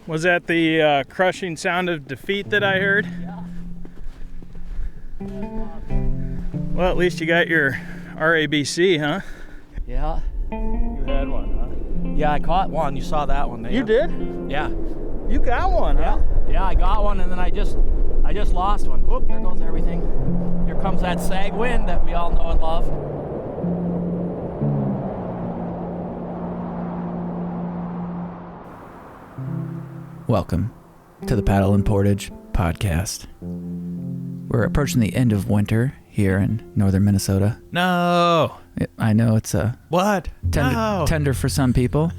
Was that the crushing sound of defeat that I heard? Yeah. Well, at least you got your RABC, huh? Yeah. You had one, huh? Yeah, I caught one. You saw that one there. You did? Yeah. You got one, huh? Yeah, I got one, and then I just lost one. Whoop, there goes everything. Here comes that sag wind that we all know and love. Welcome to the Paddle and Portage Podcast. We're approaching the end of winter here in northern Minnesota. No. I know it's What? tender for some people.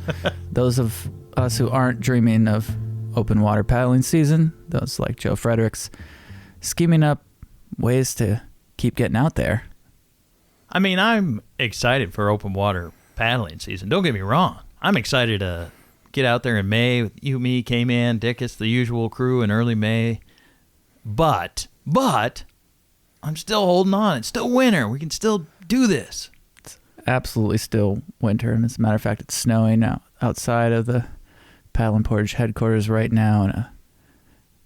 Those of us who aren't dreaming of open water paddling season, those like Joe Fredericks, scheming up ways to keep getting out there. I mean, I'm excited for open water paddling season. Don't get me wrong. I'm excited to get out there in May with you, me, K-Man, Dickus, the usual crew in early May. But I'm still holding on. It's still winter. We can still do this. It's absolutely still winter, and as a matter of fact, it's snowing outside of the Paddle and Portage headquarters right now, and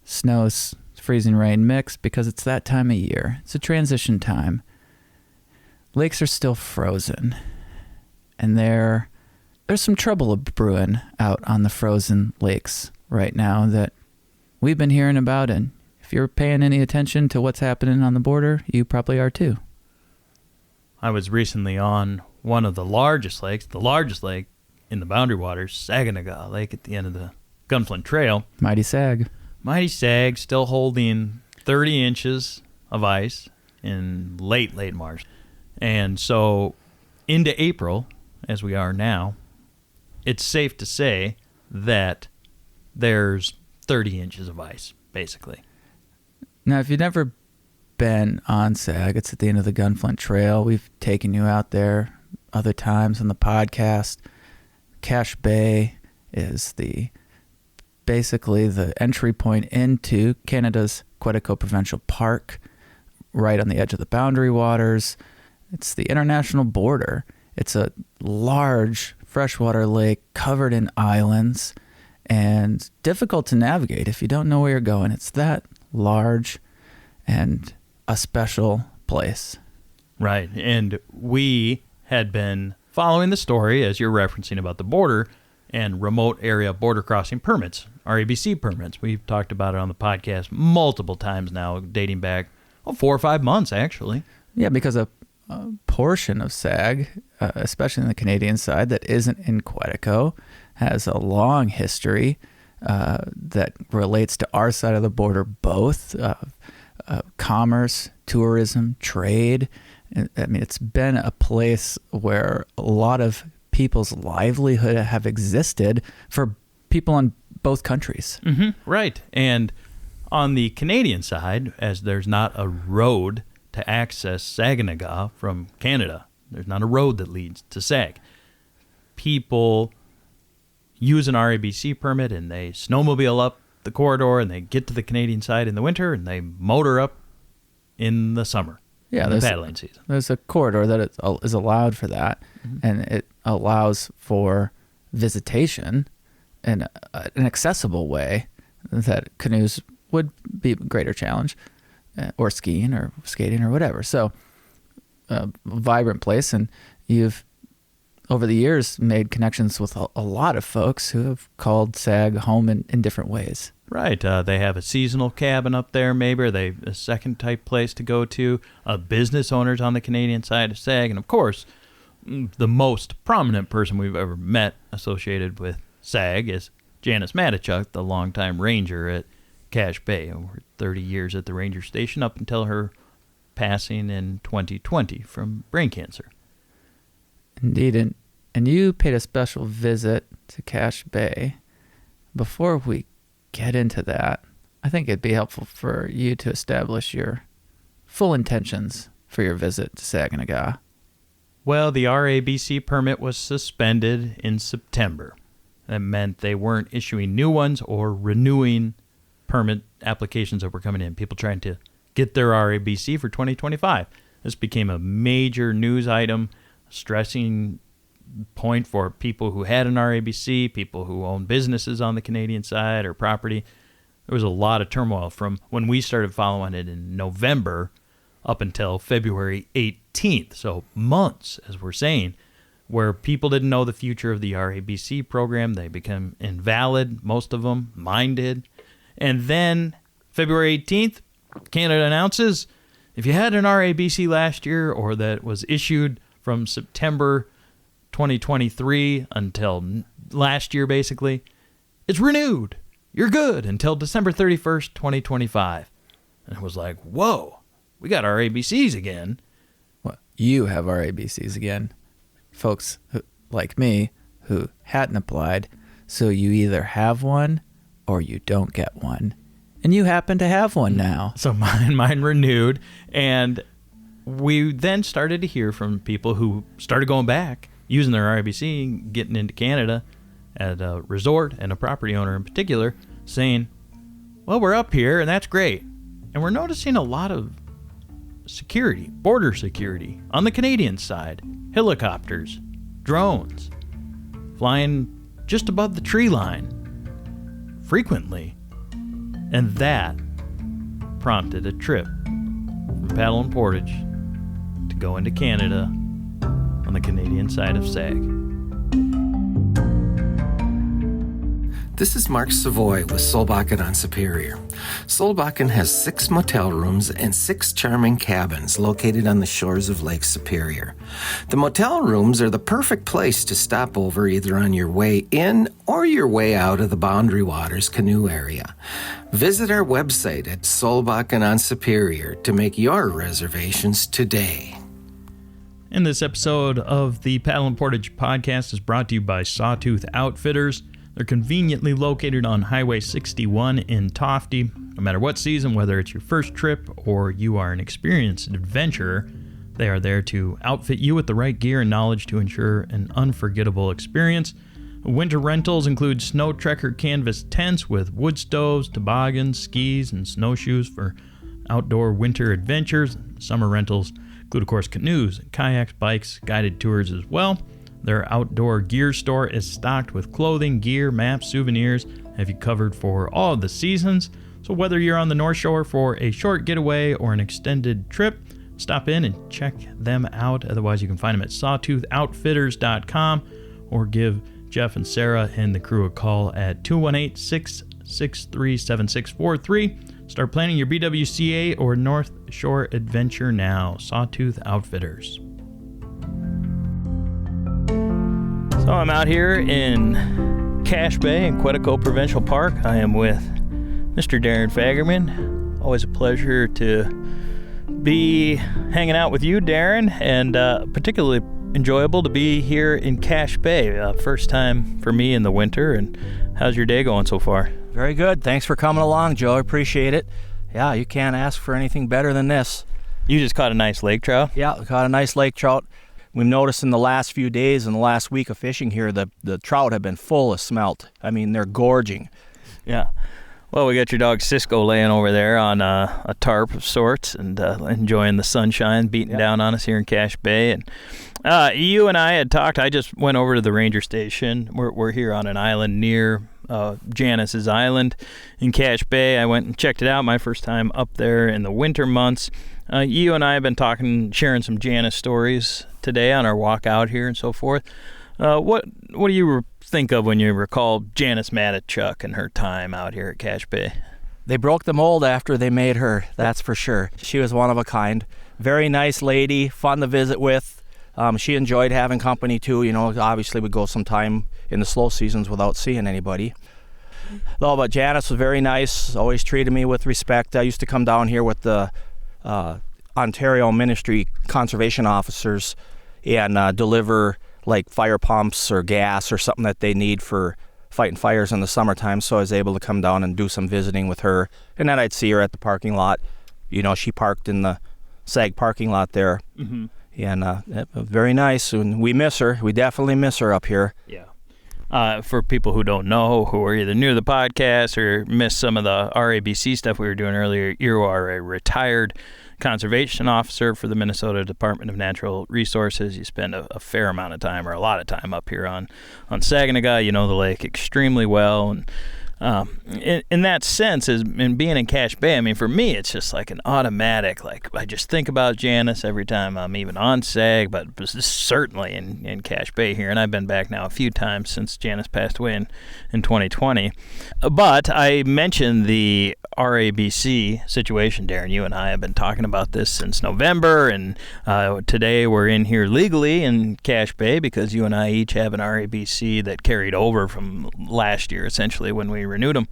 snow is freezing rain mix because it's that time of year. It's a transition time. Lakes are still frozen, and there's some trouble brewing out on the frozen lakes right now that we've been hearing about, and if you're paying any attention to what's happening on the border, you probably are too. I was recently on one of the largest lake in the Boundary Waters, Saganaga Lake at the end of the Gunflint Trail. Mighty Sag, still holding 30 inches of ice in late March. And so into April, as we are now, it's safe to say that there's 30 inches of ice, basically. Now, if you've never been on Sag, it's at the end of the Gunflint Trail. We've taken you out there other times on the podcast. Cache Bay is basically the entry point into Canada's Quetico Provincial Park, right on the edge of the Boundary Waters. It's the international border. It's a large freshwater lake covered in islands and difficult to navigate if you don't know where you're going. It's that large and a special place. Right. And we had been following the story, as you're referencing, about the border and remote area border crossing permits, RABC permits. We've talked about it on the podcast multiple times now, dating back 4 or 5 months, actually. Yeah, because a portion of Sag, especially on the Canadian side, that isn't in Quetico, has a long history that relates to our side of the border, both commerce, tourism, trade. I mean, it's been a place where a lot of people's livelihood have existed for people in both countries. Mm-hmm. Right. And on the Canadian side, as there's not a road to access Saganaga from Canada, there's not a road that leads to Sag. People use an RABC permit and they snowmobile up the corridor and they get to the Canadian side in the winter and they motor up in the summer. Yeah, the paddling season. There's a corridor that is allowed for that, and it allows for visitation in an accessible way that canoes would be a greater challenge, or skiing or skating or whatever. So, a vibrant place, and you've, over the years, made connections with a lot of folks who have called Sag home in different ways. Right. They have a seasonal cabin up there, maybe, or they a second type place to go to. Business owners on the Canadian side of Sag. And, of course, the most prominent person we've ever met associated with Sag is Janice Matichuk, the longtime ranger at Cache Bay. Over 30 years at the ranger station up until her passing in 2020 from brain cancer. Indeed. And you paid a special visit to Cache Bay. Before we get into that, I think it'd be helpful for you to establish your full intentions for your visit to Saganaga. Well, the RABC permit was suspended in September. That meant they weren't issuing new ones or renewing permit applications that were coming in. People trying to get their RABC for 2025. This became a major news item, stressing point for people who had an RABC, people who own businesses on the Canadian side or property. There was a lot of turmoil from when we started following it in November up until February 18th. So months, as we're saying, where people didn't know the future of the RABC program. They became invalid, most of them. Mine did. And then February 18th, Canada announces if you had an RABC last year or that was issued from September 2023 until last year, basically, it's renewed. You're good until December 31st, 2025. And it was like, whoa, we got our ABCs again. Well, you have our ABCs again. Folks like me who hadn't applied, so you either have one or you don't get one. And you happen to have one now. So mine renewed. And we then started to hear from people who started going back, using their RABC, getting into Canada at a resort and a property owner in particular, saying, well, we're up here and that's great. And we're noticing a lot of security, border security on the Canadian side, helicopters, drones, flying just above the tree line frequently. And that prompted a trip from Paddle and Portage to go into Canada on the Canadian side of Sag. This is Mark Savoy with Solbakken on Superior. Solbakken has 6 motel rooms and 6 charming cabins located on the shores of Lake Superior. The motel rooms are the perfect place to stop over either on your way in or your way out of the Boundary Waters canoe area. Visit our website at Solbakken on Superior to make your reservations today. And this episode of the Paddle and Portage Podcast is brought to you by Sawtooth Outfitters. They're conveniently located on Highway 61 in Tofty. No matter what season, whether it's your first trip or you are an experienced adventurer, they are there to outfit you with the right gear and knowledge to ensure an unforgettable experience. Winter rentals include snow trekker canvas tents with wood stoves, toboggans, skis, and snowshoes for outdoor winter adventures. Summer rentals include, of course, canoes, kayaks, bikes, guided tours as well. Their outdoor gear store is stocked with clothing, gear, maps, souvenirs, have you covered for all of the seasons. So whether you're on the North Shore for a short getaway or an extended trip, stop in and check them out. Otherwise, you can find them at sawtoothoutfitters.com or give Jeff and Sarah and the crew a call at 218-663-7643. Start planning your BWCA or North Shore adventure now. Sawtooth Outfitters. So I'm out here in Cache Bay in Quetico Provincial Park. I am with Mr. Darren Fagerman. Always a pleasure to be hanging out with you, Darren, and particularly enjoyable to be here in Cache Bay. First time for me in the winter. And how's your day going so far? Very good. Thanks for coming along, Joe. I appreciate it. Yeah, you can't ask for anything better than this. You just caught a nice lake trout? Yeah, caught a nice lake trout. We've noticed in the last few days and the last week of fishing here, the trout have been full of smelt. I mean, they're gorging. Yeah. Well, we got your dog Cisco laying over there on a tarp of sorts and enjoying the sunshine beating down on us here in Cache Bay. And you and I had talked. I just went over to the ranger station. We're here on an island near Janice's Island in Cache Bay. I went and checked it out. My first time up there in the winter months. You and I have been talking, sharing some Janice stories today on our walk out here and so forth. What do you think of when you recall Janice Matichuk and her time out here at Cache Bay? They broke the mold after they made her, that's for sure. She was one of a kind. Very nice lady, fun to visit with. She enjoyed having company too. You know, obviously we'd go some time in the slow seasons without seeing anybody. Though, but Janice was very nice, always treated me with respect. I used to come down here with the Ontario Ministry conservation officers and deliver like fire pumps or gas or something that they need for fighting fires in the summertime. So I was able to come down and do some visiting with her. And then I'd see her at the parking lot. You know, she parked in the Sag parking lot there. Mm-hmm. And very nice. And we miss her. We definitely miss her up here. Yeah. For people who don't know, who are either new to the podcast or missed some of the RABC stuff we were doing earlier, you are a retired conservation officer for the Minnesota Department of Natural Resources. You spend a fair amount of time, or a lot of time, up here on Saganaga. You know the lake extremely well, and in that sense, in being in Cache Bay, I mean, for me, it's just like an automatic, like, I just think about Janice every time I'm even on Sag, but certainly in Cache Bay here, and I've been back now a few times since Janice passed away in 2020. But I mentioned the RABC situation, Darren. You and I have been talking about this since November, and today we're in here legally in Cache Bay because you and I each have an RABC that carried over from last year, essentially, when we renewed them.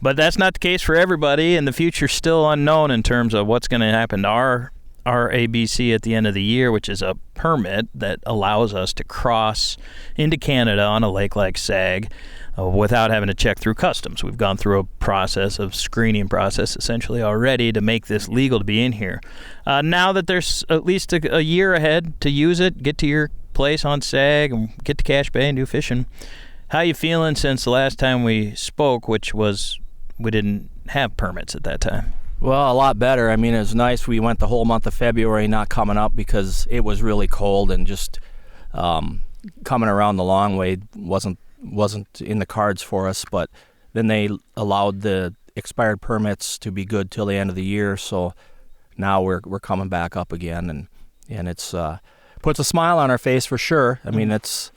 But that's not the case for everybody, and the future's still unknown in terms of what's going to happen to our RABC at the end of the year, which is a permit that allows us to cross into Canada on a lake like Sag without having to check through customs. We've gone through a process of screening process essentially already to make this legal to be in here. Now that there's at least a year ahead to use it, get to your place on Sag and get to Cache Bay and do fishing. How you feeling since the last time we spoke, which was we didn't have permits at that time? Well, a lot better. I mean, it was nice. We went the whole month of February not coming up because it was really cold, and just coming around the long way wasn't in the cards for us. But then they allowed the expired permits to be good till the end of the year, so now we're coming back up again, and it's puts a smile on our face for sure. I mean, it's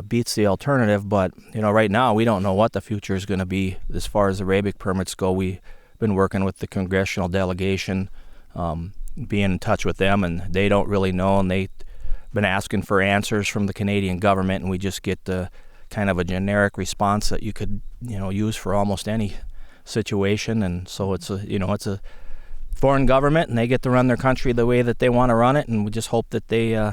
beats the alternative, but right now we don't know what the future is going to be as far as the RABC permits go. We've been working with the congressional delegation, being in touch with them, and they don't really know, and they've been asking for answers from the Canadian government, and we just get the kind of a generic response that you could use for almost any situation. And so it's a foreign government, and they get to run their country the way that they want to run it, and we just hope that they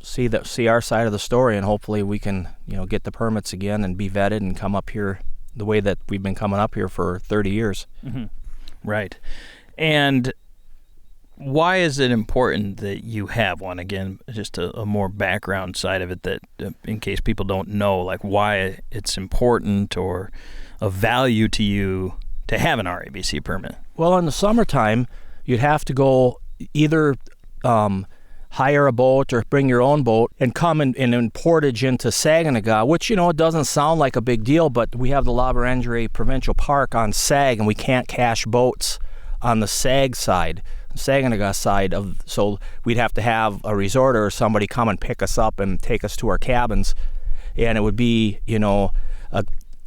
see our side of the story, and hopefully we can get the permits again and be vetted and come up here the way that we've been coming up here for 30 years. Mm-hmm. Right. And why is it important that you have one? Again, just a more background side of it, that in case people don't know, like, why it's important or of value to you to have an RABC permit. Well, in the summertime, you'd have to go either hire a boat or bring your own boat and come and portage into Saganaga, which, it doesn't sound like a big deal, but we have the RABC Provincial Park on Sag, and we can't cache boats on the Sag side, Saganaga side so we'd have to have a resort or somebody come and pick us up and take us to our cabins, and it would be,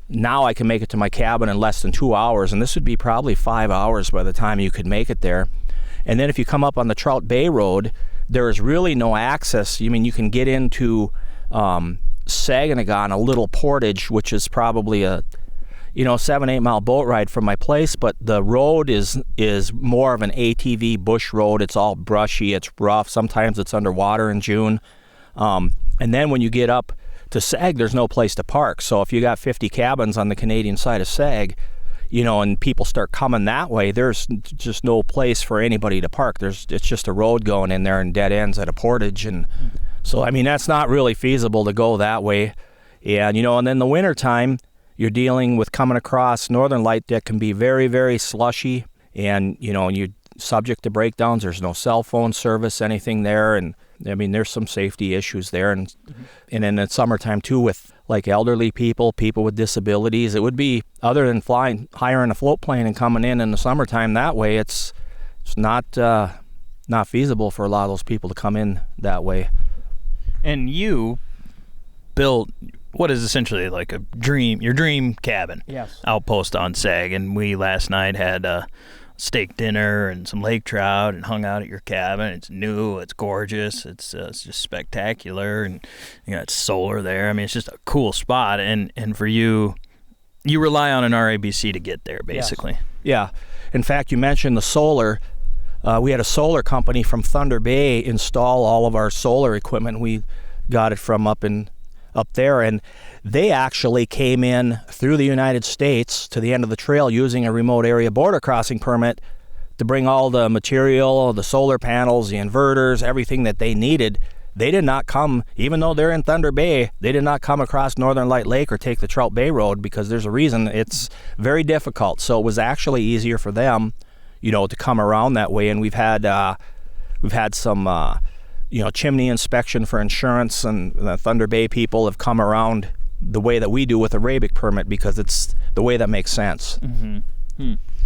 now I can make it to my cabin in less than 2 hours, and this would be probably 5 hours by the time you could make it there. And then if you come up on the Trout Bay Road, there is really no access. I mean, you can get into Saganaga on a little portage, which is probably a 7-8 mile boat ride from my place, but the road is more of an ATV bush road. It's all brushy, it's rough, sometimes it's underwater in June. And then when you get up to Sag, there's no place to park. So if you got 50 cabins on the Canadian side of Sag, and people start coming that way, there's just no place for anybody to park. It's just a road going in there and dead ends at a portage. And so, I mean, that's not really feasible to go that way. And, and then the winter time, you're dealing with coming across Northern Light that can be very, very slushy, and you're subject to breakdowns. There's no cell phone service, anything there, and I mean, there's some safety issues there. And and in the summertime too, with like elderly people with disabilities, it would be, other than hiring a float plane and coming in the summertime that way, it's not feasible for a lot of those people to come in that way. And you built what is essentially like your dream cabin. Yes. Outpost on Sag, and we last night had a steak dinner and some lake trout and hung out at your cabin. It's new, it's gorgeous, it's just spectacular, and it's solar there. I mean, it's just a cool spot, and for you rely on an RABC to get there, basically. Yes. Yeah. In fact, you mentioned the solar. We had a solar company from Thunder Bay install all of our solar equipment. We got it from up there, and they actually came in through the United States to the end of the trail using a remote area border crossing permit to bring all the material, the solar panels, the inverters, everything that they needed. They did not come, even though they're in Thunder Bay, they did not come across Northern Light Lake or take the Trout Bay Road, because there's a reason. It's very difficult. So it was actually easier for them, to come around that way. And we've had some chimney inspection for insurance, and the Thunder Bay people have come around the way that we do with a RABC permit because it's the way that makes sense.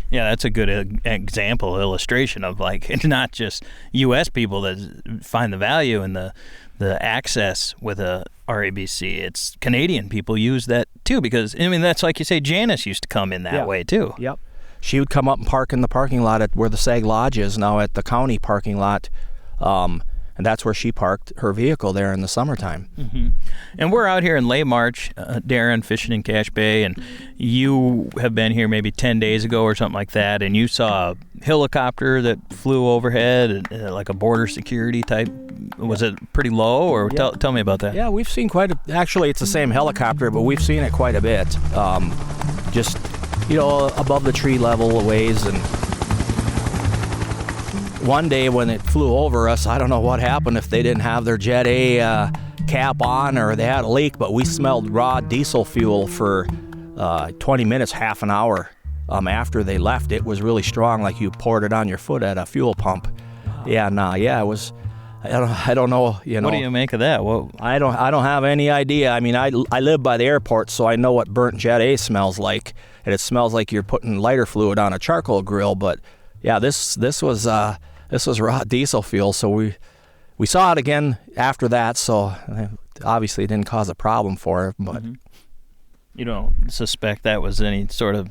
Yeah, that's a good example, illustration of like not just U.S. people that find the value in the access with a RABC. It's Canadian people use that too, because that's like you say, Janice used to come in that way too. Yep. She would come up and park in the parking lot at where the Sag Lodge is now, at the county parking lot. And that's where she parked her vehicle there in the summertime. And we're out here in late March, Darren, fishing in Cache Bay, and you have been here maybe 10 days ago or something like that, and you saw a helicopter that flew overhead, like a border security type. Was it pretty low, or tell me about that? Yeah, we've seen actually it's the same helicopter, but we've seen it quite a bit. Just, above the tree level a ways. And one day when it flew over us, I don't know what happened, if they didn't have their Jet A cap on or they had a leak, but we smelled raw diesel fuel for 20 minutes, half an hour after they left. It was really strong, like you poured it on your foot at a fuel pump. It was. I don't know. What do you make of that? Well, I don't have any idea. I mean, I live by the airport, so I know what burnt Jet A smells like, and it smells like you're putting lighter fluid on a charcoal grill. But yeah, this was raw diesel fuel. So we saw it again after that. So obviously it didn't cause a problem for her. But you don't suspect that was any sort of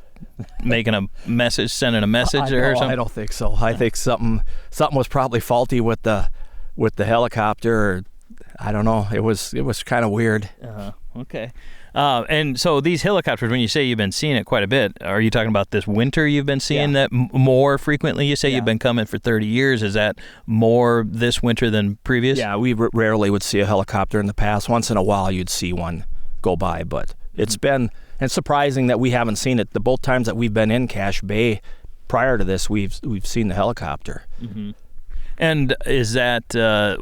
making a message, sending a message or something? I don't think so. I think something was probably faulty with the helicopter, or I don't know. It was kind of weird. Okay. And so these helicopters, when you say you've been seeing it quite a bit, are you talking about this winter you've been seeing that more frequently? You say you've been coming for 30 years. Is that more this winter than previous? Yeah, we rarely would see a helicopter in the past. Once in a while you'd see one go by, but it's surprising that we haven't seen it. The both times that we've been in Cache Bay prior to this, we've seen the helicopter. And is that,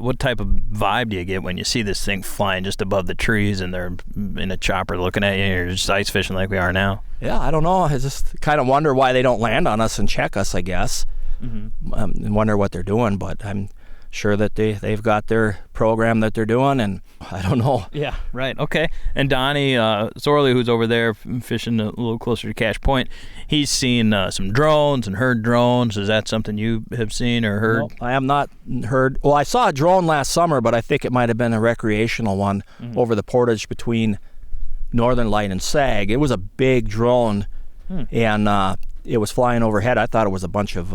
what type of vibe do you get when you see this thing flying just above the trees and they're in a chopper looking at you and you're just ice fishing like we are now? Yeah, I don't know. I just kind of wonder why they don't land on us and check us, I guess. And wonder what they're doing, but I'm sure that they've got their program that they're doing, and I don't know. Yeah, right. Okay. And Donnie Sorley, who's over there fishing a little closer to Cache Point, he's seen some drones and heard drones. Is that something you have seen or heard? No, I have not heard. Well, I saw a drone last summer, but I think it might have been a recreational one over the portage between Northern Light and Sag. It was a big drone, and it was flying overhead. I thought it was a bunch of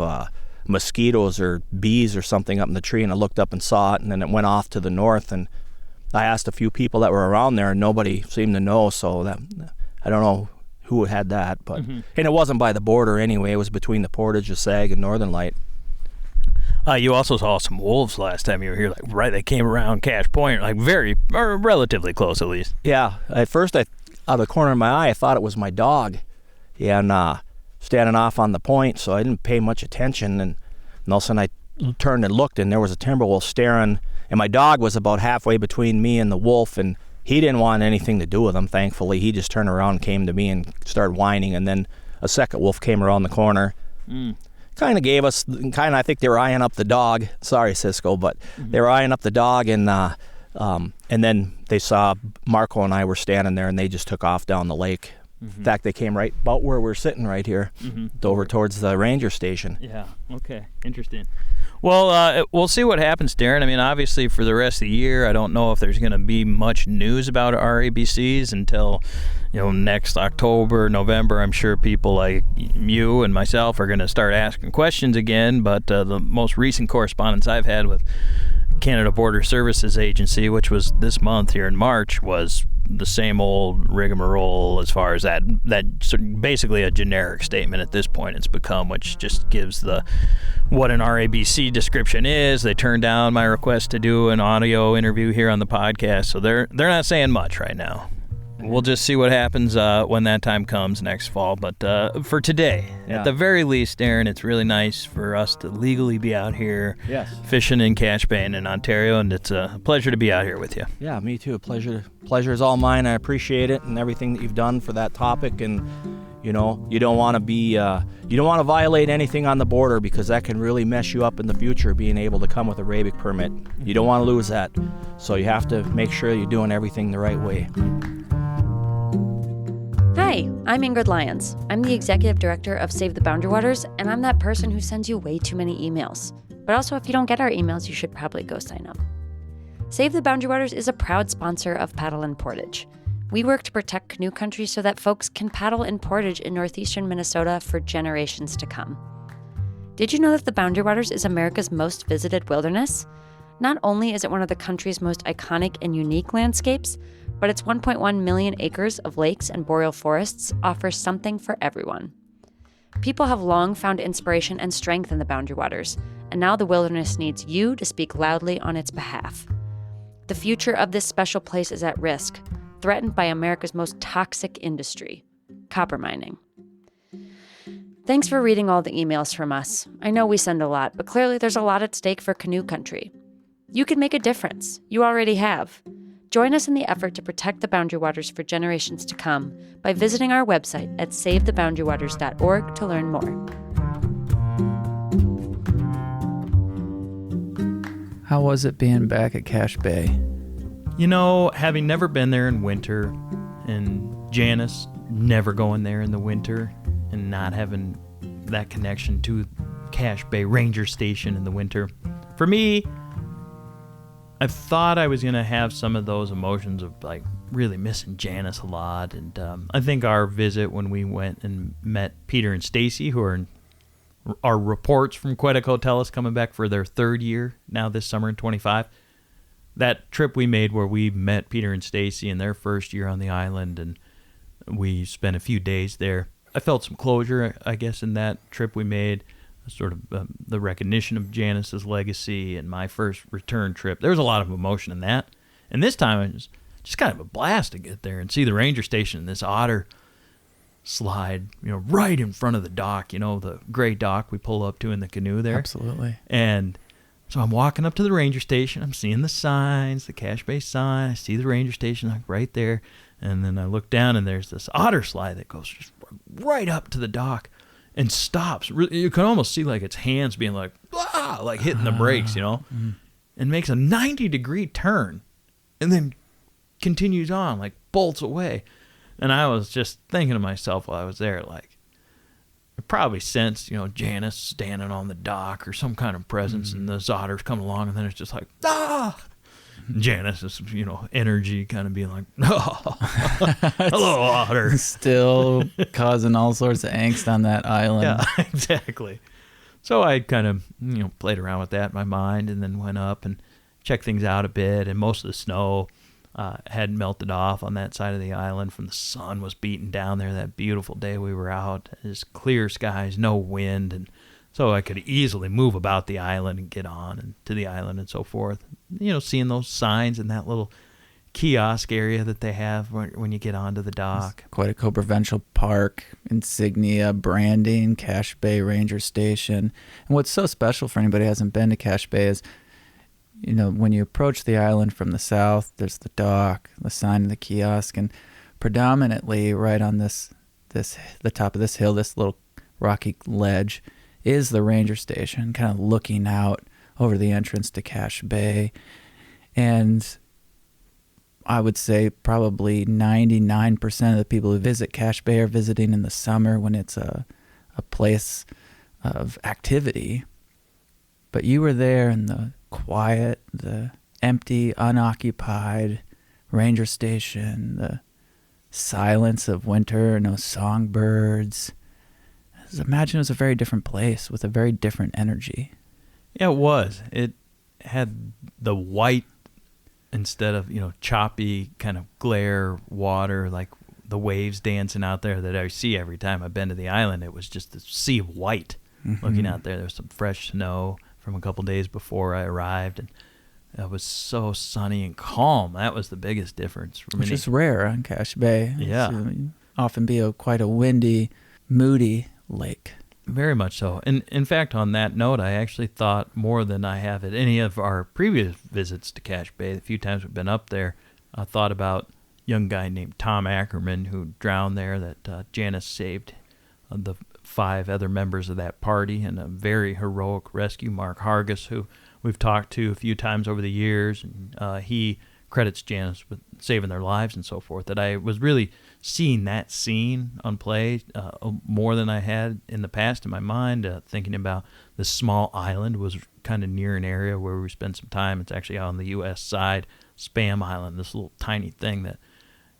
mosquitoes or bees or something up in the tree, and I looked up and saw it, and then it went off to the north, and I asked a few people that were around there, and nobody seemed to know, so that I don't know who had that, but and it wasn't by the border anyway. It was between the portage of Sag and Northern Light. You also saw some wolves last time you were here, they came around Cache Point, relatively close at least. Yeah, at first out of the corner of my eye I thought it was my dog, and standing off on the point, so I didn't pay much attention, and all of a sudden I turned and looked, and there was a timber wolf staring, and my dog was about halfway between me and the wolf, and he didn't want anything to do with him, thankfully. He just turned around and came to me and started whining, and then a second wolf came around the corner. Kind of gave us, I think they were eyeing up the dog. Sorry, Cisco, but they were eyeing up the dog, and then they saw Marco and I were standing there, and they just took off down the lake. In fact, they came right about where we're sitting right here, over towards the ranger station. Yeah, okay, interesting. Well, we'll see what happens, Darren. I mean, obviously, for the rest of the year, I don't know if there's going to be much news about RABCs until, next October, November. I'm sure people like you and myself are going to start asking questions again, but the most recent correspondence I've had with Canada Border Services Agency, which was this month here in March, was the same old rigmarole as far as that basically a generic statement at this point it's become, which just gives what an RABC description is. They turned down my request to do an audio interview here on the podcast, so they're not saying much right now. We'll just see what happens when that time comes next fall. But for today, at the very least, Darren, it's really nice for us to legally be out here fishing in Cache Bay in Ontario, and it's a pleasure to be out here with you. Yeah, me too. Pleasure is all mine. I appreciate it and everything that you've done for that topic, and You know, you don't want to violate anything on the border, because that can really mess you up in the future, being able to come with a RABC permit. You don't want to lose that. So you have to make sure you're doing everything the right way. Hi, I'm Ingrid Lyons. I'm the Executive Director of Save the Boundary Waters, and I'm that person who sends you way too many emails. But also, if you don't get our emails, you should probably go sign up. Save the Boundary Waters is a proud sponsor of Paddle and Portage. We work to protect canoe country so that folks can paddle and portage in northeastern Minnesota for generations to come. Did you know that the Boundary Waters is America's most visited wilderness? Not only is it one of the country's most iconic and unique landscapes, but its 1.1 million acres of lakes and boreal forests offers something for everyone. People have long found inspiration and strength in the Boundary Waters, and now the wilderness needs you to speak loudly on its behalf. The future of this special place is at risk, threatened by America's most toxic industry, copper mining. Thanks for reading all the emails from us. I know we send a lot, but clearly there's a lot at stake for canoe country. You can make a difference. You already have. Join us in the effort to protect the Boundary Waters for generations to come by visiting our website at savetheboundarywaters.org to learn more. How was it being back at Cache Bay? You know, having never been there in winter, and Janice never going there in the winter, and not having that connection to Cache Bay Ranger Station in the winter, for me, I thought I was going to have some of those emotions of like really missing Janice a lot. And I think our visit when we went and met Peter and Stacy, who are our reports from Quetico tell us coming back for their third year now this summer in 25. That trip we made where we met Peter and Stacy in their first year on the island, and we spent a few days there. I felt some closure, I guess, in that trip we made, sort of the recognition of Janice's legacy and my first return trip. There was a lot of emotion in that. And this time it was just kind of a blast to get there and see the ranger station and this otter slide, right in front of the dock, the gray dock we pull up to in the canoe there. Absolutely. And so I'm walking up to the ranger station. I'm seeing the signs, the Cache Bay sign. I see the ranger station like right there. And then I look down and there's this otter slide that goes just right up to the dock and stops. You can almost see like its hands being like, ah, like hitting the brakes, and makes a 90-degree turn and then continues on, like bolts away. And I was just thinking to myself while I was there, like, I probably sensed, Janice standing on the dock or some kind of presence, and the otters come along, and then it's just like, ah! Janice's, energy kind of being like, oh, hello, otter. Still causing all sorts of angst on that island. Yeah, exactly. So I kind of, played around with that in my mind, and then went up and checked things out a bit, and most of the snow had melted off on that side of the island from the sun was beating down there that beautiful day we were out. Just clear skies, no wind, and so I could easily move about the island and get on and to the island and so forth. Seeing those signs in that little kiosk area that they have when you get onto the dock. Quetico Provincial Park, insignia, branding, Cache Bay Ranger Station. And what's so special for anybody who hasn't been to Cache Bay is, when you approach the island from the south, there's the dock, the sign of the kiosk, and predominantly right on the top of this hill, this little rocky ledge, is the ranger station, kind of looking out over the entrance to Cache Bay. And I would say probably 99% of the people who visit Cache Bay are visiting in the summer when it's a place of activity. But you were there in the quiet, the empty, unoccupied ranger station, the silence of winter, no songbirds. Imagine it was a very different place with a very different energy. Yeah, it was. It had the white instead of, choppy kind of glare water, like the waves dancing out there that I see every time I've been to the island. It was just a sea of white looking out there. There was some fresh snow from a couple days before I arrived, and it was so sunny and calm. That was the biggest difference for me. Which is rare on Cache Bay. Yeah. It's often be quite a windy, moody lake. Very much so. And in fact, on that note, I actually thought more than I have at any of our previous visits to Cache Bay, the few times we've been up there, I thought about, young guy named Tom Ackerman who drowned there that Janice saved the 5 other members of that party, and a very heroic rescue, Mark Hargis, who we've talked to a few times over the years. And he credits Janice with saving their lives and so forth. That I was really seeing that scene on play more than I had in the past in my mind, thinking about this small island was kind of near an area where we spent some time. It's actually on the U.S. side, Spam Island, this little tiny thing that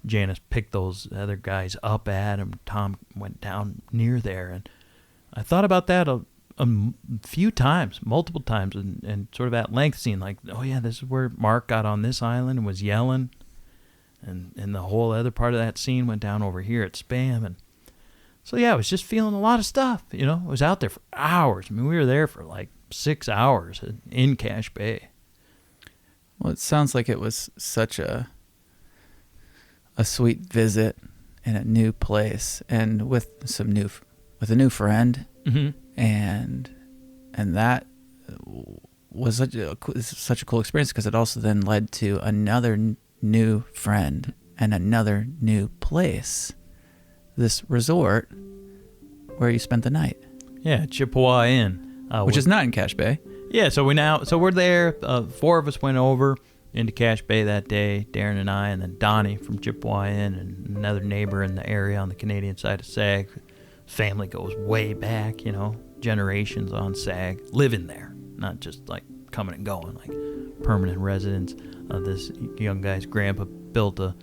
Janice picked those other guys up at, and Tom went down near there. And I thought about that a few times, multiple times, and sort of at length, seeing like, oh yeah, this is where Mark got on this island and was yelling, and the whole other part of that scene went down over here at Spam. And so yeah, I was just feeling a lot of stuff, you know. I was out there for hours. I mean, we were there for like 6 hours in Cache Bay. Well, it sounds like it was such a sweet visit in a new place, and with a new friend. Mm-hmm. And that was such a cool experience, because it also then led to another new friend and another new place, this resort where you spent the night. Yeah, Chippewa Inn, which is not in Cache Bay. Yeah, so we're there. 4 of us went over into Cache Bay that day, Darren and I, and then Donnie from Chippewa Inn, and another neighbor in the area on the Canadian side of Sag. Family goes way back, you know, generations on Sag, living there, not just like coming and going, like permanent residents. This young guy's grandpa built a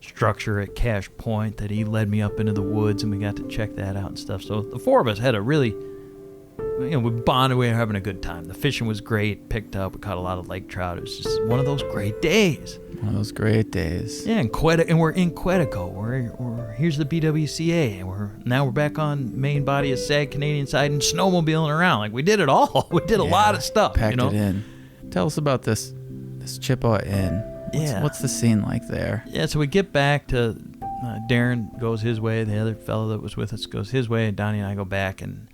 structure at Cache Point that he led me up into the woods, and we got to check that out and stuff. So the 4 of us had a really, you know, we bonded, we were having a good time. The fishing was great, picked up, we caught a lot of lake trout. It was just one of those great days. One of those great days. Yeah, and we're in Quetico. We're here's the BWCA, and we're back on main body of Sag Canadian side and snowmobiling around. Like, we did it all. We did a lot of stuff. Packed you know? it in. Tell us about this Chippewa Inn. What's the scene like there? Yeah, so we get back to Darren goes his way, the other fellow that was with us goes his way, and Donnie and I go back, and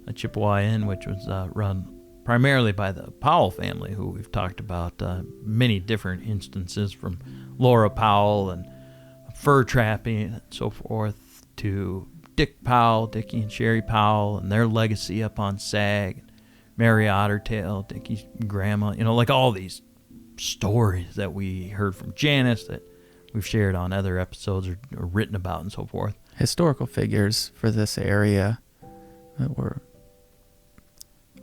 the Chippewa Inn, which was run primarily by the Powell family, who we've talked about many different instances, from Laura Powell and fur trapping and so forth, to Dickie and Sherry Powell and their legacy up on Sag, Mary Ottertail, Dickie's grandma, you know, like all these stories that we heard from Janice that we've shared on other episodes or written about and so forth. Historical figures for this area that were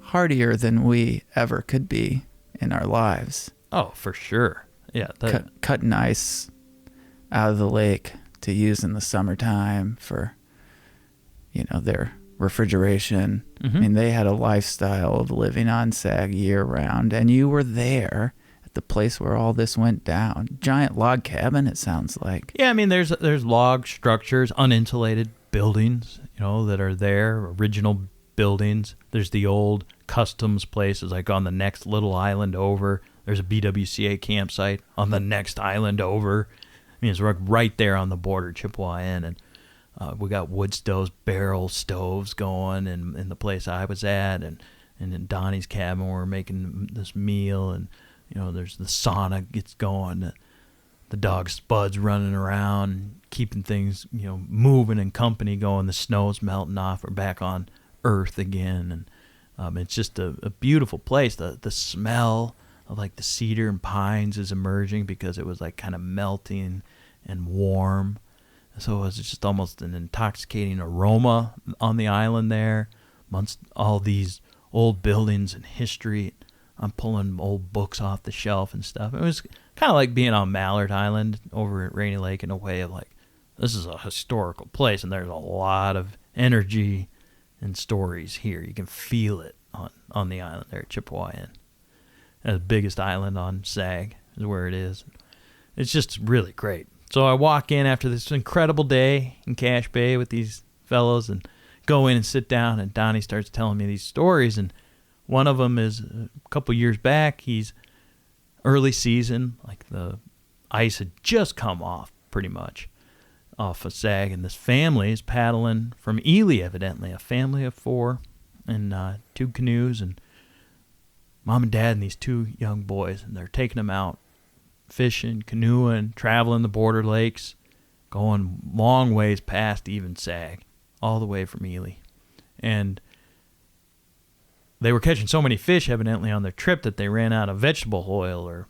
hardier than we ever could be in our lives. Oh, for sure. Yeah. Cutting ice out of the lake to use in the summertime for, you know, their refrigeration. Mm-hmm. I mean, they had a lifestyle of living on Sag year round, and you were there at the place where all this went down. Giant log cabin, it sounds like. Yeah, I mean, there's log structures, uninsulated buildings, you know, that are there, original buildings. There's the old customs places, like on the next little island over. There's a BWCA campsite on the next island over. I mean, it's right there on the border, Chippewa Inn, and we got wood stoves, barrel stoves going in the place I was at, and in Donnie's cabin we're making this meal, and you know, there's the sauna gets going, the dog Spud's running around, keeping things, you know, moving and company going. The snow's melting off. We're back on Earth again, and it's just a beautiful place. The smell of like the cedar and pines is emerging because it was like kind of melting and warm. So it was just almost an intoxicating aroma on the island there, amongst all these old buildings and history. I'm pulling old books off the shelf and stuff. It was kind of like being on Mallard Island over at Rainy Lake, in a way of like, this is a historical place, and there's a lot of energy and stories here. You can feel it on the island there at Chippewa Inn. The biggest island on Sag is where it is. It's just really great. So I walk in after this incredible day in Cache Bay with these fellows and go in and sit down, and Donnie starts telling me these stories, and one of them is a couple years back. He's early season, like the ice had just come off pretty much off of Sag, and this family is paddling from Ely, evidently, a family of 4 and 2 canoes, and mom and dad and these 2 young boys, and they're taking them out fishing, canoeing, traveling the border lakes. going long ways past even Sag, all the way from Ely. And they were catching so many fish evidently on their trip that they ran out of vegetable oil or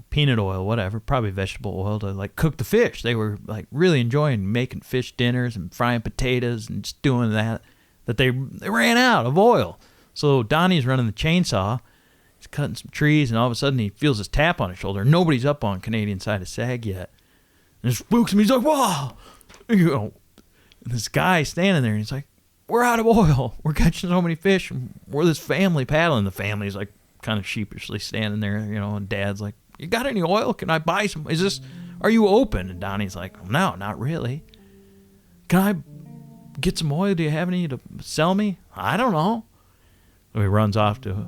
peanut oil, whatever, probably vegetable oil to cook the fish. They were really enjoying making fish dinners and frying potatoes and just doing that they ran out of oil. So Donnie's running the chainsaw. He's cutting some trees, and all of a sudden he feels this tap on his shoulder. Nobody's up on Canadian side of Sag yet. And it spooks him. He's like, "Whoa!" And this guy standing there, and he's like, "We're out of oil. We're catching so many fish. And we're this family paddling." The family's kind of sheepishly standing there, and Dad's like, "You got any oil? Can I buy some? Are you open?" And Donnie's like, "No, not really. Can I get some oil? Do you have any to sell me?" "I don't know." So he runs off to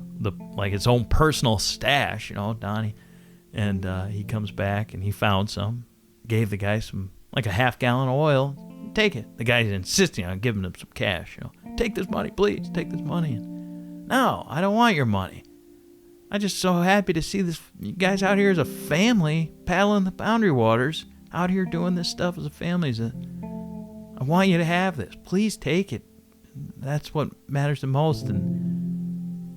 his own personal stash, Donnie. And he comes back and he found some, gave the guy some, a half-gallon of oil. "Take it." The guy's insisting on giving him some cash. "Take this money, please. Take this money." And, "No, I don't want your money. I'm just so happy to see you guys out here as a family, paddling the boundary waters, out here doing this stuff as a family. I want you to have this. Please take it. That's what matters the most." And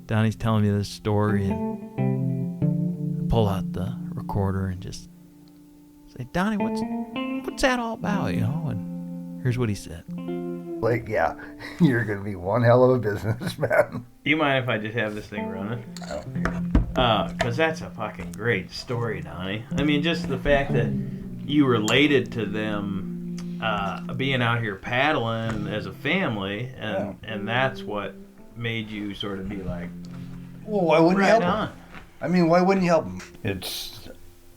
Donnie's telling me this story, and I pull out the recorder and just say, "Donnie, what's that all about, And here's what he said. Yeah, you're going to be one hell of a businessman. Do you mind if I just have this thing running? I don't care. Because that's a fucking great story, Donnie. I mean, just the fact that you related to them being out here paddling as a family, and that's what made you sort of be like, well, why wouldn't you help on. them? I mean, why wouldn't you help them? It's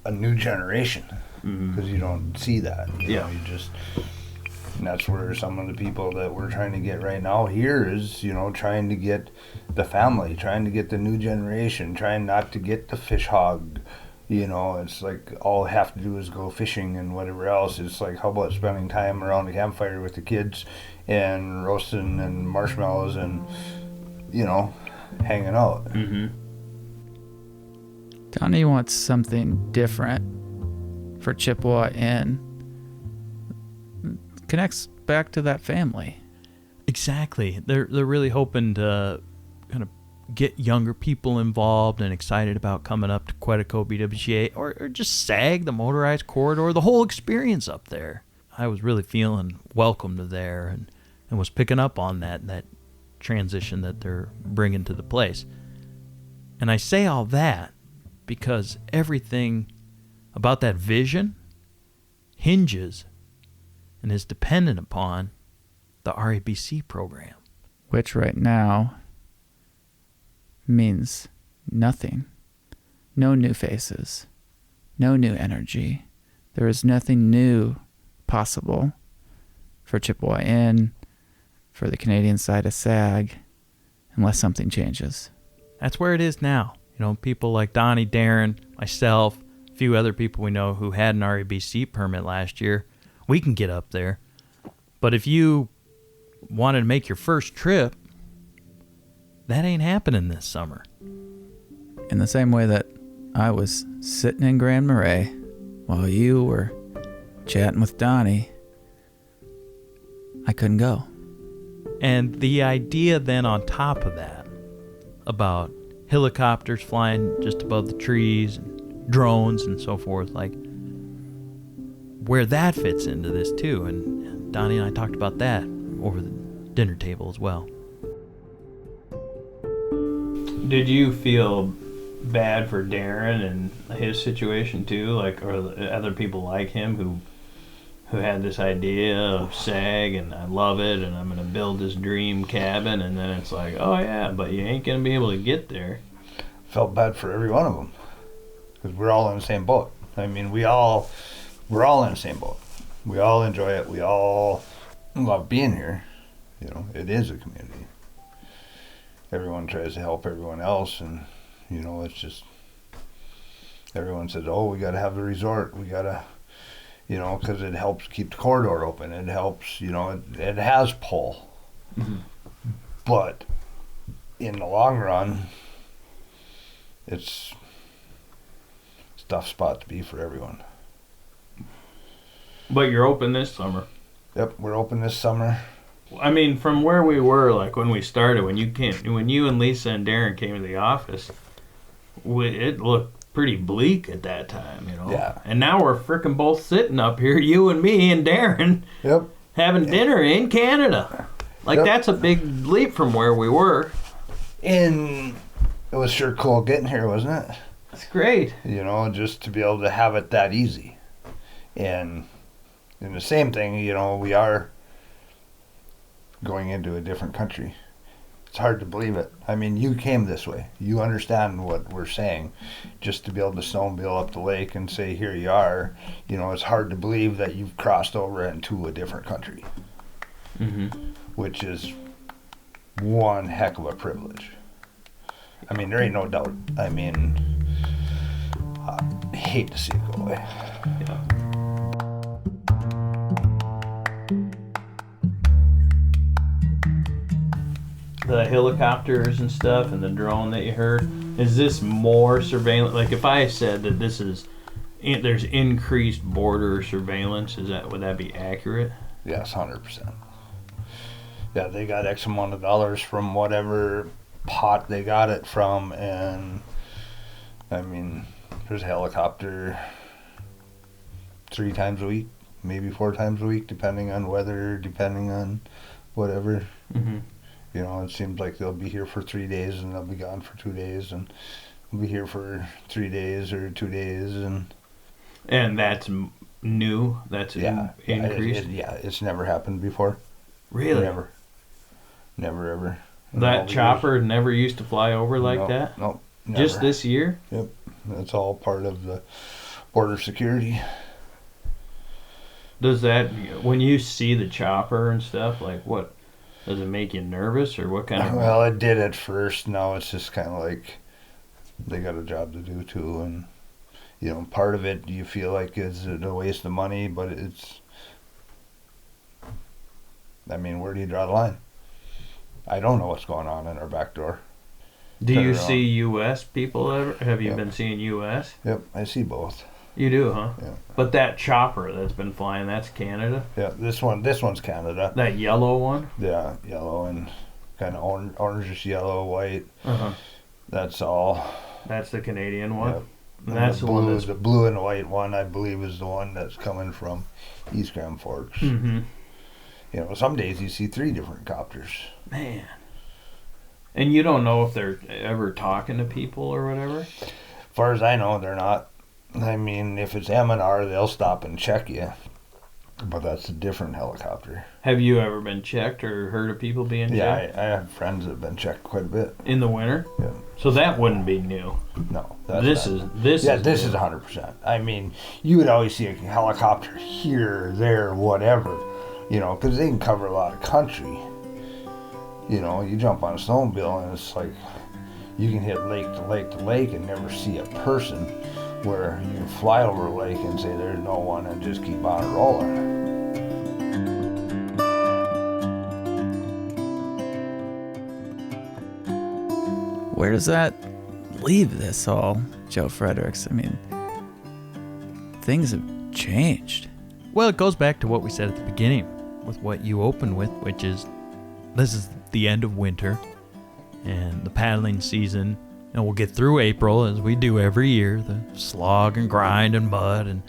a new generation, because you don't see that. You know, you just... And that's where some of the people that we're trying to get right now here is, trying to get the family, trying to get the new generation, trying not to get the fish hog. It's all I have to do is go fishing and whatever else. It's how about spending time around the campfire with the kids and roasting and marshmallows and, hanging out. Mm-hmm. Donnie wants something different for Chippewa Inn. Connects back to that family. Exactly. They're really hoping to kind of get younger people involved and excited about coming up to Quetico BWGA or just Sag, the motorized corridor, the whole experience up there. I was really feeling welcomed there and was picking up on that transition that they're bringing to the place. And I say all that because everything about that vision hinges and is dependent upon the RABC program. Which right now means nothing. No new faces. No new energy. There is nothing new possible for Chippewa Inn, for the Canadian side of Sag, unless something changes. That's where it is now. People like Donnie, Darren, myself, a few other people we know who had an RABC permit last year, we can get up there. But if you wanted to make your first trip, that ain't happening this summer. In the same way that I was sitting in Grand Marais while you were chatting with Donnie, I couldn't go. And the idea then on top of that, about helicopters flying just above the trees and drones and so forth, where that fits into this too, and Donnie and I talked about that over the dinner table as well. Did you feel bad for Darren and his situation too, or other people like him who had this idea of Sag and I love it and I'm gonna build this dream cabin, and then it's like, oh yeah, but you ain't gonna be able to get there? Felt bad for every one of them because we're all in the same boat. I mean, we're all in the same boat. We all enjoy it. We all love being here. It is a community. Everyone tries to help everyone else, and, it's just, everyone says, oh, we got to have the resort. We got to, because it helps keep the corridor open. It helps, it has pull. Mm-hmm. But in the long run, it's a tough spot to be for everyone. But you're open this summer. Yep, we're open this summer. I mean, from where we were, like when we started, when you and Lisa and Darren came to the office, it looked pretty bleak at that time, you know. Yeah. And now we're frickin' both sitting up here, you and me and Darren, Yep. having dinner in Canada. Like, Yep. that's a big leap from where we were. And it was sure cool getting here, wasn't it? That's great. You know, just to be able to have it that easy. And the same thing, you know, we are going into a different country. It's hard to believe it. I mean, you came this way. You understand what we're saying. Just to be able to snowmobile up the lake and say, here you are, you know, it's hard to believe that you've crossed over into a different country. Mm-hmm. Which is one heck of a privilege. I mean, there ain't no doubt. I mean, I hate to see it go away. Yeah. The helicopters and stuff and the drone that you heard, is this more surveillance? Like, if I said that there's increased border surveillance, would that be accurate? Yes, 100%. Yeah, they got X amount of dollars from whatever pot they got it from, and I mean, there's a helicopter 3 times a week, maybe 4 times a week, depending on weather, depending on whatever. Mm-hmm. You know, it seems like they'll be here for 3 days and they'll be gone for 2 days, and we'll be here for 3 days or 2 days, And that's new? That's increased? It's never happened before. Really? Never ever. That chopper never used to fly over like that? No, never. Just this year? Yep. That's all part of the border security. Does that, when you see the chopper and stuff, like what, does it make you nervous or what kind of? Well, it did at first. Now it's just kind of like they got a job to do too. And, you know, part of it you feel like is a waste of money, but it's, I mean, where do you draw the line? I don't know what's going on in our back door. Do you see U.S. people ever? Have you been seeing U.S.? Yep, I see both. You do, huh? Yeah. But that chopper that's been flying, that's Canada? Yeah, this one's Canada. That yellow one? Yeah, yellow and kind of orangish yellow, white. Uh-huh. That's all. That's the Canadian one? Yep. And that's the one that's... The blue and white one, I believe, is the one that's coming from East Grand Forks. Mm-hmm. You know, some days you see 3 different copters. Man. And you don't know if they're ever talking to people or whatever? As far as I know, they're not. I mean, if it's M&R, they'll stop and check you. But that's a different helicopter. Have you ever been checked or heard of people being checked? Yeah, I have friends that have been checked quite a bit. In the winter? Yeah. So that wouldn't be new. No. This is new. 100%. I mean, you would always see a helicopter here, there, whatever. You know, because they can cover a lot of country. You know, you jump on a snowmobile and it's like you can hit lake to lake to lake and never see a person, where you can fly over a lake and say there's no one and just keep on rolling. Where does that leave this all, Joe Fredericks? I mean, things have changed. Well, it goes back to what we said at the beginning with what you opened with, which is this is the end of winter and the paddling season, and we'll get through April as we do every year, the slog and grind and mud and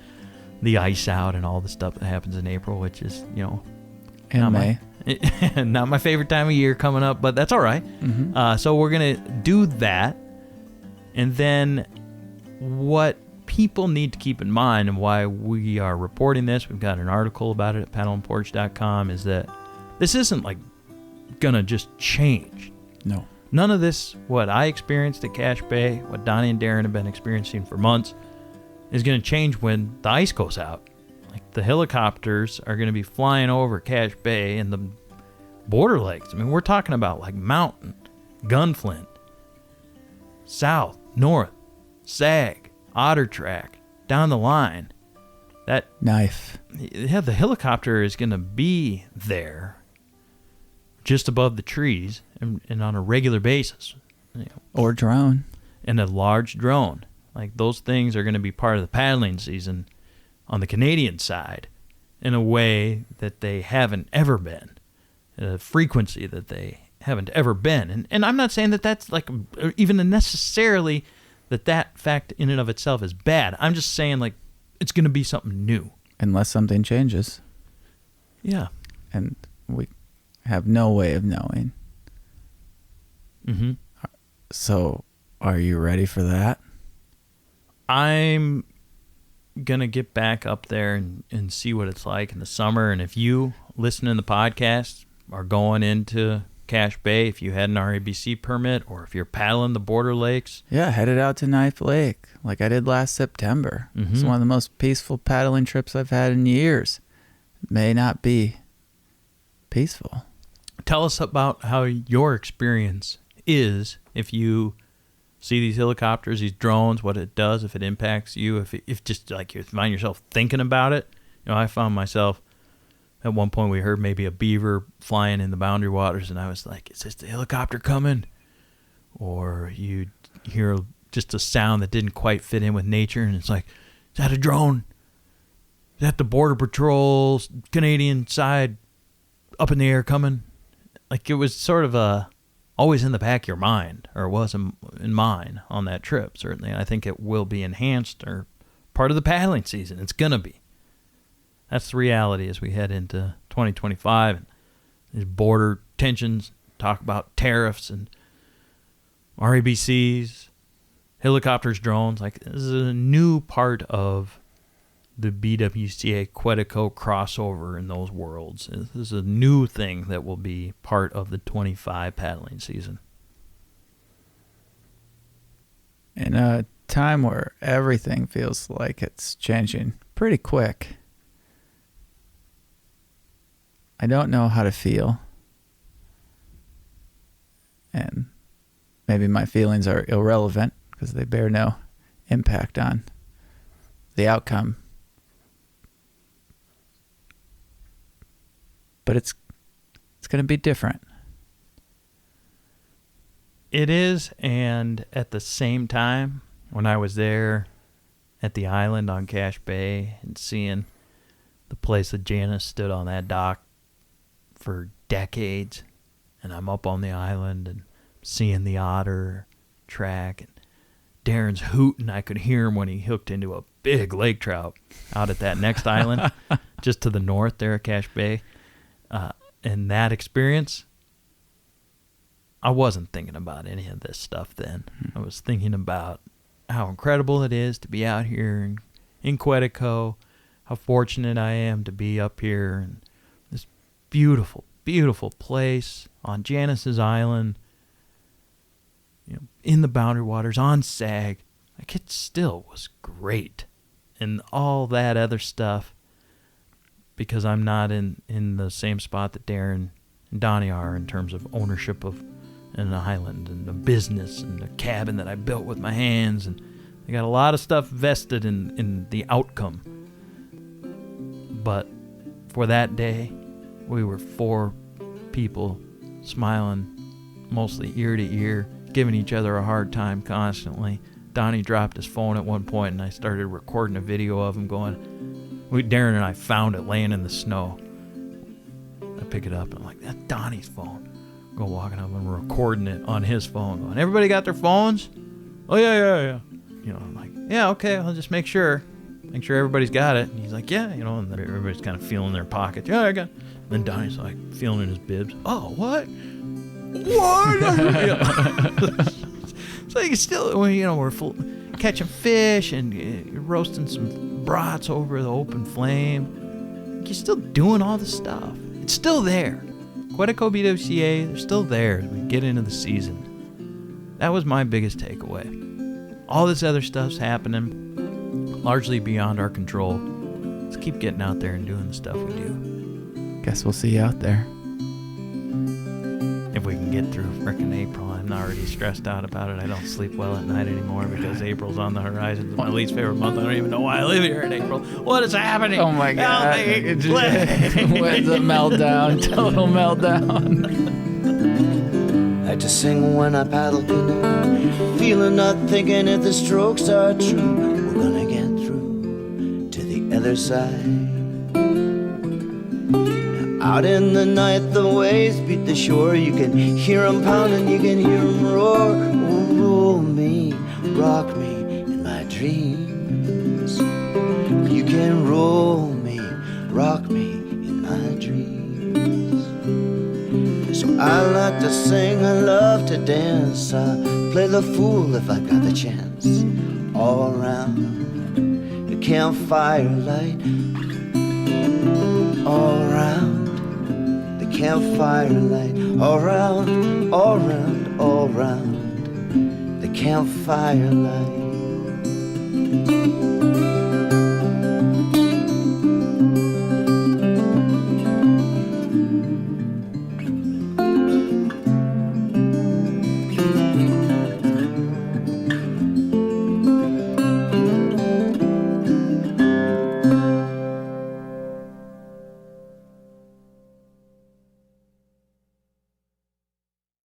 the ice out and all the stuff that happens in April, which is, you know, And May. not my favorite time of year coming up, but that's all right. Mm-hmm. So we're going to do that. And then what people need to keep in mind and why we are reporting this, we've got an article about it at paddleandportage.com, is that this isn't like going to just change. No. None of this, what I experienced at Cache Bay, what Donnie and Darren have been experiencing for months, is going to change when the ice goes out. Like the helicopters are going to be flying over Cache Bay and the border lakes. I mean, we're talking about like Mountain, Gunflint, South, North, Sag, Otter Track, down the line. That Knife. Yeah, the helicopter is going to be there just above the trees and on a regular basis. You know, Or drone. and a large drone. Like those things are going to be part of the paddling season on the Canadian side. in a way that they haven't ever been, a frequency that they haven't ever been. And I'm not saying that that's like even necessarily that fact in and of itself is bad. I'm just saying like it's going to be something new. Unless something changes. Yeah. And we have no way of knowing. Mm-hmm. So are you ready for that? I'm going to get back up there and see what it's like in the summer. And if you listening to the podcast are going into Cache Bay, if you had an RABC permit, or if you're paddling the border lakes. Yeah, headed out to Knife Lake like I did last September. Mm-hmm. It's one of the most peaceful paddling trips I've had in years. It may not be peaceful. Tell us about how your experience is if you see these helicopters, these drones, what it does, if it impacts you, if just like you find yourself thinking about it. You know, I found myself at one point, we heard maybe a beaver flying in the boundary waters, and I was like, is this the helicopter coming? Or you hear just a sound that didn't quite fit in with nature, and it's like, is that a drone? Is that the Border Patrol Canadian side up in the air coming? Like, it was sort of always in the back of your mind, or it was in mine on that trip, certainly. And I think it will be enhanced, or part of the paddling season. It's going to be. That's the reality as we head into 2025. And these border tensions, talk about tariffs and RABCs, helicopters, drones. Like, this is a new part of the BWCA Quetico crossover in those worlds. This is a new thing that will be part of the 25 paddling season. In a time where everything feels like it's changing pretty quick, I don't know how to feel. And maybe my feelings are irrelevant because they bear no impact on the outcome. But it's going to be different. It is, and at the same time, when I was there at the island on Cache Bay and seeing the place that Janice stood on that dock for decades, and I'm up on the island and seeing the otter track, and Darren's hooting. I could hear him when he hooked into a big lake trout out at that next island just to the north there at Cache Bay. And that experience, I wasn't thinking about any of this stuff then. I was thinking about how incredible it is to be out here in Quetico, how fortunate I am to be up here in this beautiful, beautiful place on Janice's Island, you know, in the boundary waters, on Sag. Like, it still was great. And all that other stuff, because I'm not in the same spot that Darren and Donnie are in terms of ownership of an island and a business and a cabin that I built with my hands. And I got a lot of stuff vested in the outcome. But for that day, we were 4 people smiling, mostly ear to ear, giving each other a hard time constantly. Donnie dropped his phone at one point, and I started recording a video of him going. Darren and I found it laying in the snow. I pick it up, and I'm like, that's Donnie's phone. Go walking up and recording it on his phone. Going, everybody got their phones? Oh, yeah. You know, I'm like, yeah, okay, I'll just make sure everybody's got it. And he's like, yeah, you know, and everybody's kind of feeling their pockets. Yeah, I got it. And then Donnie's like feeling in his bibs. Oh, what? So you still, you know, we're catching fish and roasting some brats over the open flame. You're still doing all the stuff. It's still there. Quetico BWCA, they're still there as we get into the season. That was my biggest takeaway. All this other stuff's happening, largely beyond our control. Let's keep getting out there and doing the stuff we do. Guess we'll see you out there. If we can get through frickin' April. I'm already stressed out about it. I don't sleep well at night anymore because April's on the horizon. It's my least favorite month. I don't even know why I live here in April. What is happening? Oh my God. When's The meltdown. Total meltdown. I just sing when I paddle canoe, feeling, not thinking if the strokes are true. We're gonna get through to the other side. Out in the night, the waves beat the shore. You can hear 'em pounding, you can hear 'em roar. Oh, roll me, rock me in my dreams. You can roll me, rock me in my dreams. So I like to sing, I love to dance. I play the fool if I got the chance. All around the campfire light. All around the campfire light. All round, all round, all round the campfire light.